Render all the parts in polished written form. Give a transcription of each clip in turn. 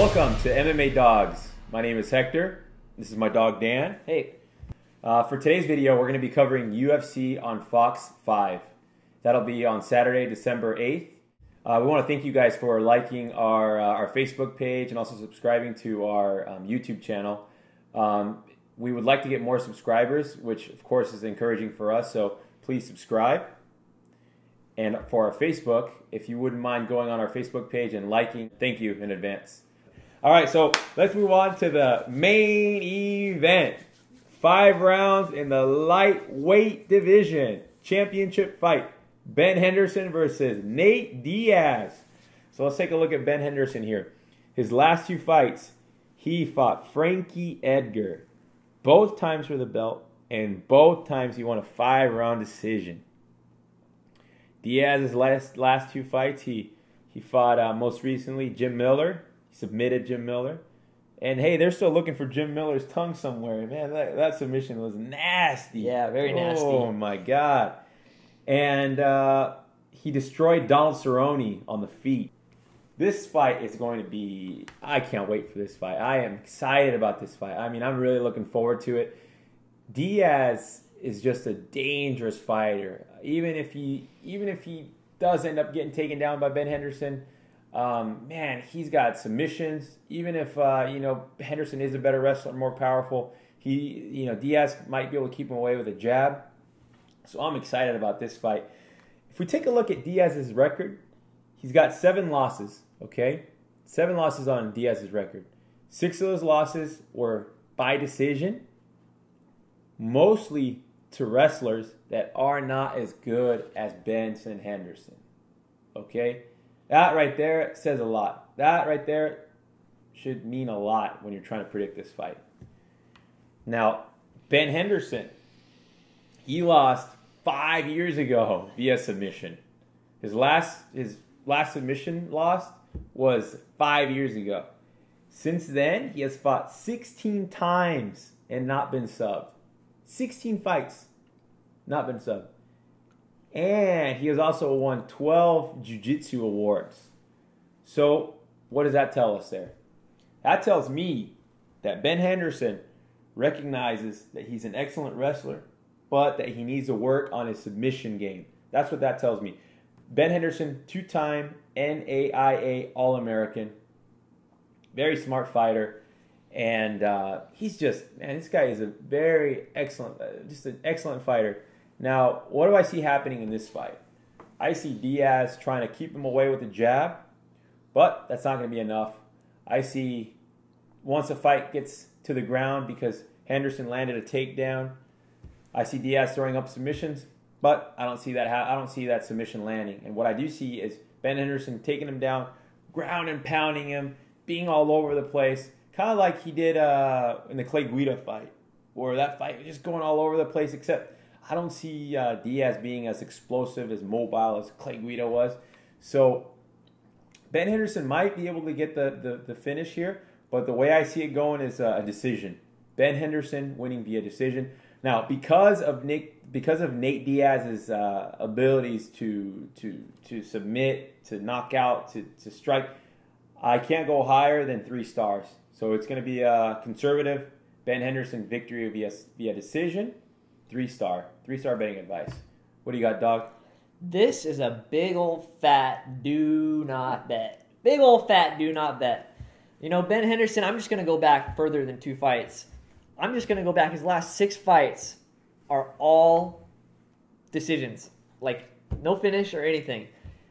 Welcome to MMA Dogs. My name is Hector. This is my dog Dan. Hey. For today's video, we're going to be covering UFC on Fox 5. That'll be on Saturday, December 8th. We want to thank you guys for liking our Facebook page and also subscribing to our YouTube channel. We would like to get more subscribers, which of course is encouraging for us, so please subscribe. And for our Facebook, if you wouldn't mind going on our Facebook page and liking, thank you in advance. All right, so let's move on to the main event. 5 rounds in the lightweight division. Championship fight. Ben Henderson versus Nate Diaz. So let's take a look at Ben Henderson here. His last 2 fights, he fought Frankie Edgar. Both times for the belt, and both times he won a 5-round decision. Diaz's last 2 fights, he fought most recently Jim Miller. He submitted Jim Miller. And hey, they're still looking for Jim Miller's tongue somewhere. Man, that submission was nasty. Yeah, very nasty. Oh my God. And he destroyed Donald Cerrone on the feet. This fight is going to be, I can't wait for this fight. I am excited about this fight. I mean, I'm really looking forward to it. Diaz is just a dangerous fighter. Even if he does end up getting taken down by Ben Henderson, man, he's got submissions. Even if Henderson is a better wrestler, more powerful, Diaz might be able to keep him away with a jab. So I'm excited about this fight. If we take a look at Diaz's record, he's got 7 losses. Okay, 7 losses on Diaz's record. 6 of those losses were by decision, mostly to wrestlers that are not as good as Benson Henderson. Okay? That right there says a lot. That right there should mean a lot when you're trying to predict this fight. Now, Ben Henderson, he lost 5 years ago via submission. His last submission loss was 5 years ago. Since then, he has fought 16 times and not been subbed. 16 fights, not been subbed. And he has also won 12 jiu-jitsu awards. So, what does that tell us there? That tells me that Ben Henderson recognizes that he's an excellent wrestler, but that he needs to work on his submission game. That's what that tells me. Ben Henderson, 2-time NAIA All-American. Very smart fighter. And he's just, man, this guy is a very excellent, just an excellent fighter. Now, what do I see happening in this fight? I see Diaz trying to keep him away with a jab, but that's not going to be enough. I see once a fight gets to the ground because Henderson landed a takedown, I see Diaz throwing up submissions, but I don't see that submission landing. And what I do see is Ben Henderson taking him down, ground and pounding him, being all over the place, kind of like he did in the Clay Guida fight, where that fight was just going all over the place, except I don't see Diaz being as explosive, as mobile as Clay Guida was. So Ben Henderson might be able to get the finish here, but the way I see it going is a decision. Ben Henderson winning via decision. Now, because of Nate Diaz's abilities to submit, to knock out, to strike, I can't go higher than 3 stars. So it's going to be a conservative Ben Henderson victory via decision. 3-star betting advice. What do you got, dog? This is a big old fat do not bet. Big old fat do not bet. Ben Henderson, I'm just going to go back further than 2 fights. I'm just going to go back. His last 6 fights are all decisions. Like, no finish or anything.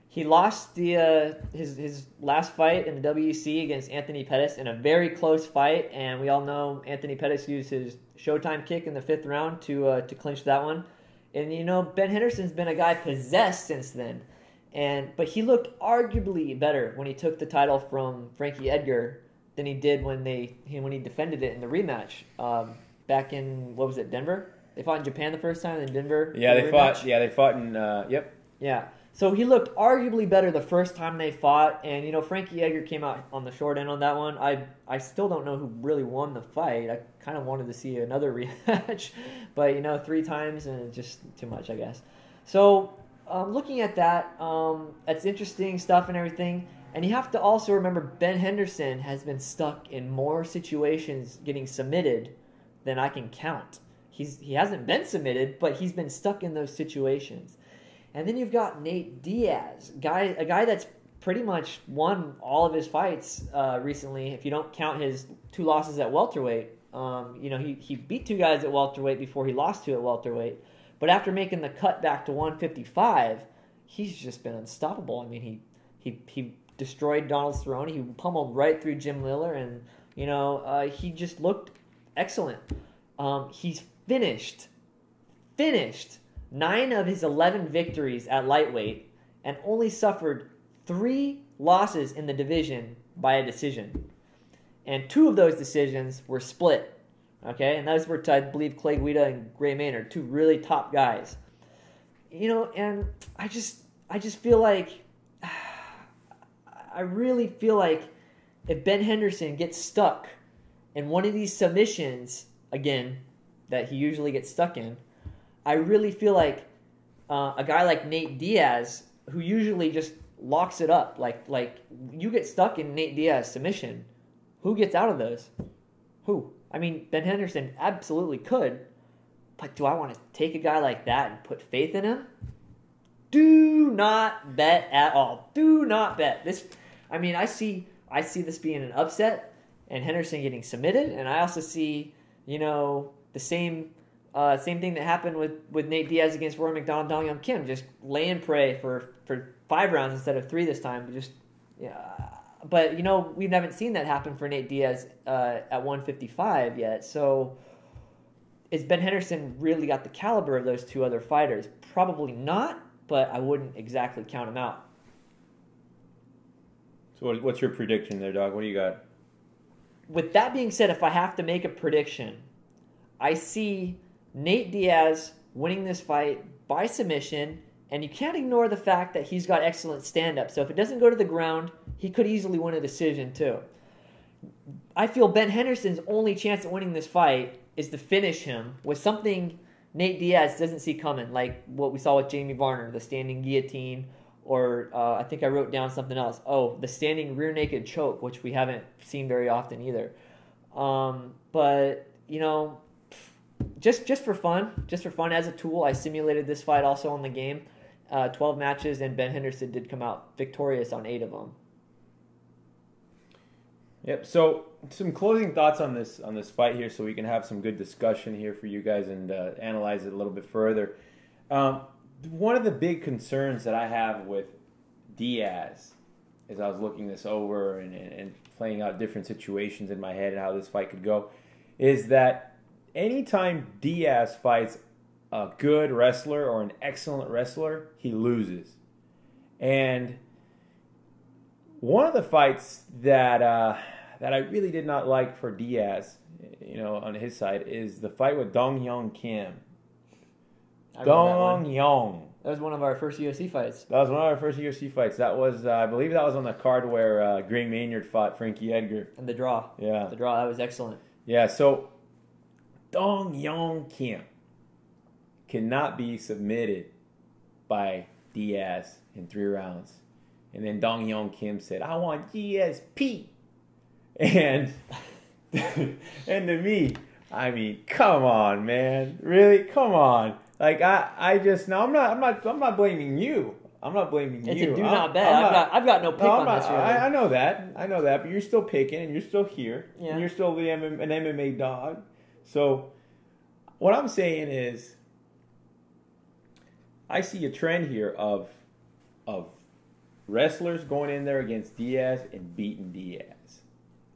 He lost his last fight in the WEC against Anthony Pettis in a very close fight, and we all know Anthony Pettis used his Showtime kick in the 5th round to clinch that one. And Ben Henderson's been a guy possessed since then, but he looked arguably better when he took the title from Frankie Edgar than he did when he defended it in the rematch back in, what was it, Denver? They fought in Japan the first time, then Denver. Yeah, they fought in. Yep. Yeah. So he looked arguably better the first time they fought, and Frankie Edgar came out on the short end on that one. I still don't know who really won the fight. I kind of wanted to see another rematch, but 3 times and it's just too much, I guess. So looking at that, that's interesting stuff and everything. And you have to also remember Ben Henderson has been stuck in more situations getting submitted than I can count. He hasn't been submitted, but he's been stuck in those situations. And then you've got Nate Diaz, a guy that's pretty much won all of his fights recently. If you don't count his 2 losses at welterweight, he beat 2 guys at welterweight before he lost 2 at welterweight. But after making the cut back to 155, he's just been unstoppable. I mean, he destroyed Donald Cerrone. He pummeled right through Jim Liller, and he just looked excellent. He's finished 9 of his 11 victories at lightweight, and only suffered 3 losses in the division by a decision. And 2 of those decisions were split. Okay, and those were, I believe, Clay Guida and Gray Maynard, 2 really top guys. And I just feel like, I really feel like if Ben Henderson gets stuck in one of these submissions, again, that he usually gets stuck in, I really feel like a guy like Nate Diaz, who usually just locks it up, like you get stuck in Nate Diaz submission, who gets out of those? Who? I mean, Ben Henderson absolutely could, but do I want to take a guy like that and put faith in him? Do not bet at all. Do not bet. I see this being an upset and Henderson getting submitted, and I also see, the same thing that happened with Nate Diaz against Rory MacDonald, Dong Young Kim, just lay and pray for 5 rounds instead of 3 this time. But we haven't seen that happen for Nate Diaz at 155 yet. So is Ben Henderson really got the caliber of those 2 other fighters? Probably not, but I wouldn't exactly count him out. So what's your prediction there, dog? What do you got? With that being said, if I have to make a prediction, I see Nate Diaz winning this fight by submission, and you can't ignore the fact that he's got excellent stand-up. So if it doesn't go to the ground, he could easily win a decision too. I feel Ben Henderson's only chance at winning this fight is to finish him with something Nate Diaz doesn't see coming, like what we saw with Jamie Varner, the standing guillotine, or I think I wrote down something else. Oh, the standing rear naked choke, which we haven't seen very often either. But just for fun as a tool, I simulated this fight also on the game. 12 matches, and Ben Henderson did come out victorious on 8 of them. Yep. So some closing thoughts on this fight here, so we can have some good discussion here for you guys and analyze it a little bit further. One of the big concerns that I have with Diaz, as I was looking this over and playing out different situations in my head and how this fight could go, is that anytime Diaz fights a good wrestler or an excellent wrestler, he loses. And one of the fights that I really did not like for Diaz, on his side, is the fight with Dong Young Kim. Dong Young. That was one of our first UFC fights. That was, I believe that was on the card where Gray Maynard fought Frankie Edgar. And the draw. Yeah. The draw, that was excellent. Yeah, so Dong Young Kim cannot be submitted by Diaz in 3 rounds. And then Dong Young Kim said, "I want GSP." And to me, I mean, come on, man. Really? Come on. Like I'm not blaming you. I'm not blaming it's you. It's a do not bet. I've got no pick on this. Really. I know that, but you're still picking, and you're still here, and you're still an MMA dog. So what I'm saying is, I see a trend here of wrestlers going in there against Diaz and beating Diaz.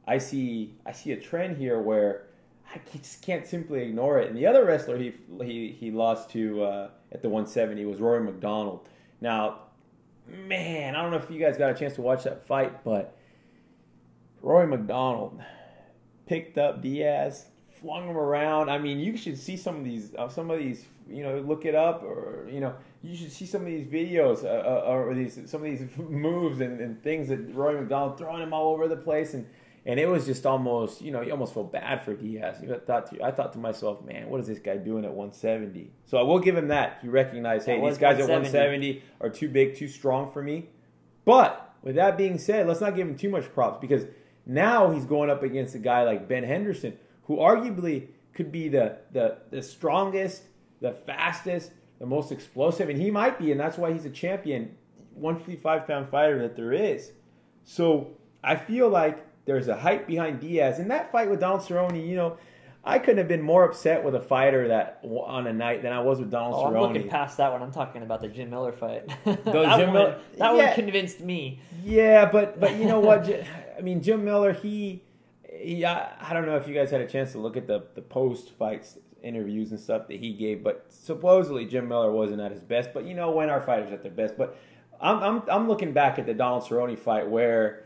I see a trend here where I just can't simply ignore it. And the other wrestler he lost to at the 170 was Rory MacDonald. Now, man, I don't know if you guys got a chance to watch that fight, but Rory MacDonald picked up Diaz, flung him around. I mean, you should see some of these, look it up, or you should see some of these videos or some of these moves and things that Rory MacDonald throwing him all over the place, and it was just almost, you almost felt bad for Diaz. I thought to myself, man, what is this guy doing at 170? So I will give him that. He recognized, hey, these guys at 170 are too big, too strong for me. But with that being said, let's not give him too much props because now he's going up against a guy like Ben Henderson, who arguably could be the strongest, the fastest, the most explosive, and he might be, and that's why he's a champion, 155-pound fighter that there is. So I feel like there's a hype behind Diaz. In that fight with Donald Cerrone, I couldn't have been more upset with a fighter that on a night than I was with Donald Cerrone. I'm looking past that one. I'm talking about the Jim Miller fight. That one convinced me. Yeah, but you know what? I mean, Jim Miller, I don't know if you guys had a chance to look at the post-fight interviews and stuff that he gave, but supposedly Jim Miller wasn't at his best. But when our fighters at their best. But I'm looking back at the Donald Cerrone fight where,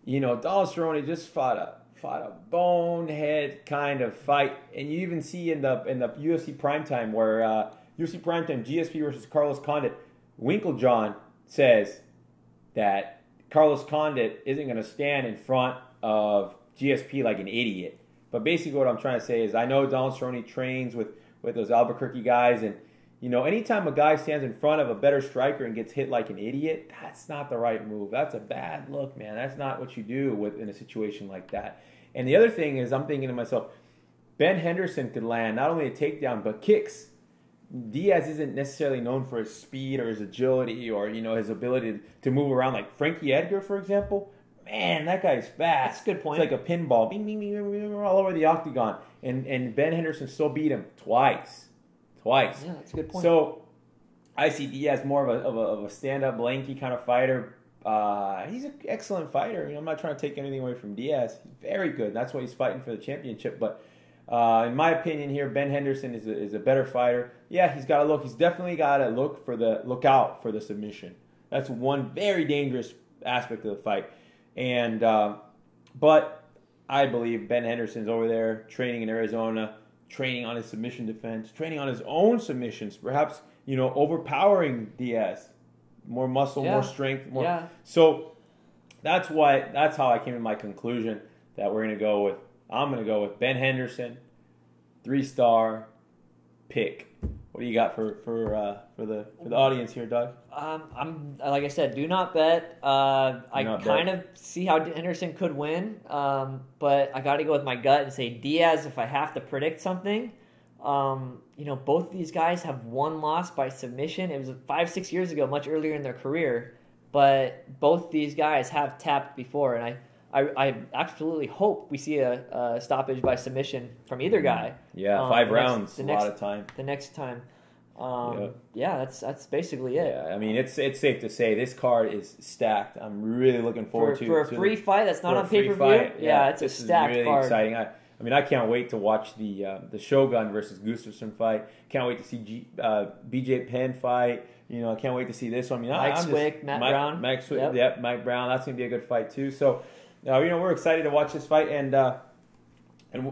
Donald Cerrone just fought a bonehead kind of fight, and you even see in the UFC primetime where UFC primetime GSP versus Carlos Condit, Winklejohn says that Carlos Condit isn't going to stand in front of GSP like an idiot. But basically what I'm trying to say is I know Donald Cerrone trains with those Albuquerque guys, and anytime a guy stands in front of a better striker and gets hit like an idiot, that's not the right move. That's a bad look, man. That's not what you do in a situation like that. And the other thing is I'm thinking to myself, Ben Henderson could land not only a takedown but kicks. Diaz isn't necessarily known for his speed or his agility or his ability to move around like Frankie Edgar, for example. Man, that guy's fast. That's a good point. It's like a pinball, bing, bing, bing, bing, bing, all over the octagon. And Ben Henderson still beat him twice. Yeah, that's a good point. So I see Diaz more of a stand-up, lanky kind of fighter. He's an excellent fighter. I'm not trying to take anything away from Diaz. He's very good. That's why he's fighting for the championship. But in my opinion here, Ben Henderson is a better fighter. Yeah, he's got to look. He's definitely got to look out for the submission. That's one very dangerous aspect of the fight. And but I believe Ben Henderson's over there training in Arizona, training on his submission defense, training on his own submissions, perhaps overpowering Diaz, more muscle, more strength, more. Yeah. So that's how I came to my conclusion that I'm going to go with Ben Henderson, 3-star pick. What do you got for the audience here, Doug? I'm like I said, do not bet. I kind of see how Henderson could win, but I got to go with my gut and say Diaz if I have to predict something. Both these guys have one loss by submission. It was 5-6 years ago, much earlier in their career, but both these guys have tapped before, and I absolutely hope we see a stoppage by submission from either guy. Yeah, 5 rounds, a lot of time. The next time. Yeah, that's basically it. Yeah, I mean, it's safe to say this card is stacked. I'm really looking forward to a free fight that's not on pay-per-view. Yeah, it's a stacked really card. Exciting. I can't wait to watch the Shogun versus Gustafsson fight. Can't wait to see BJ Penn fight. I can't wait to see this one. Mike Swick, Matt Brown. Mike Swick, yep, Mike Brown. That's going to be a good fight too. So, we're excited to watch this fight. And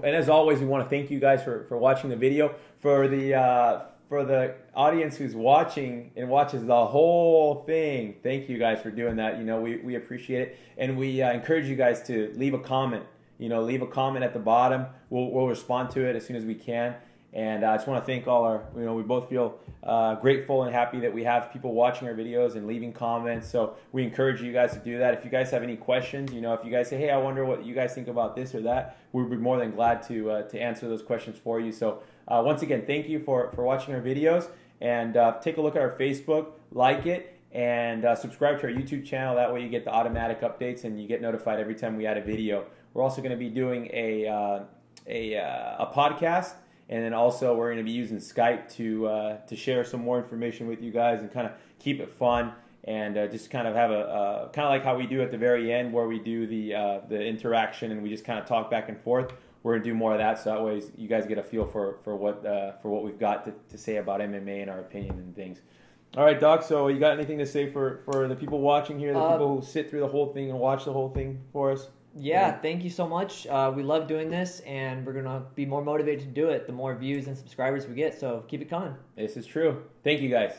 as always, we want to thank you guys for watching the video. For the audience who's watching and watches the whole thing, thank you guys for doing that. We appreciate it. And we encourage you guys to leave a comment. Leave a comment at the bottom. We'll respond to it as soon as we can. And I just want to thank all our, we both feel grateful and happy that we have people watching our videos and leaving comments. So we encourage you guys to do that. If you guys have any questions, if you guys say, hey, I wonder what you guys think about this or that, we'd be more than glad to answer those questions for you. So once again, thank you for watching our videos. And take a look at our Facebook, like it, and subscribe to our YouTube channel. That way you get the automatic updates and you get notified every time we add a video. We're also going to be doing a podcast. And then also we're going to be using Skype to share some more information with you guys and kind of keep it fun and just kind of have a kind of like how we do at the very end where we do the interaction and we just kind of talk back and forth. We're going to do more of that so that way you guys get a feel for what we've got to say about MMA and our opinion and things. All right, Doc. So you got anything to say for the people watching here, the people who sit through the whole thing and watch the whole thing for us? Yeah, thank you so much. We love doing this, and we're going to be more motivated to do it the more views and subscribers we get, so keep it coming. This is true. Thank you, guys.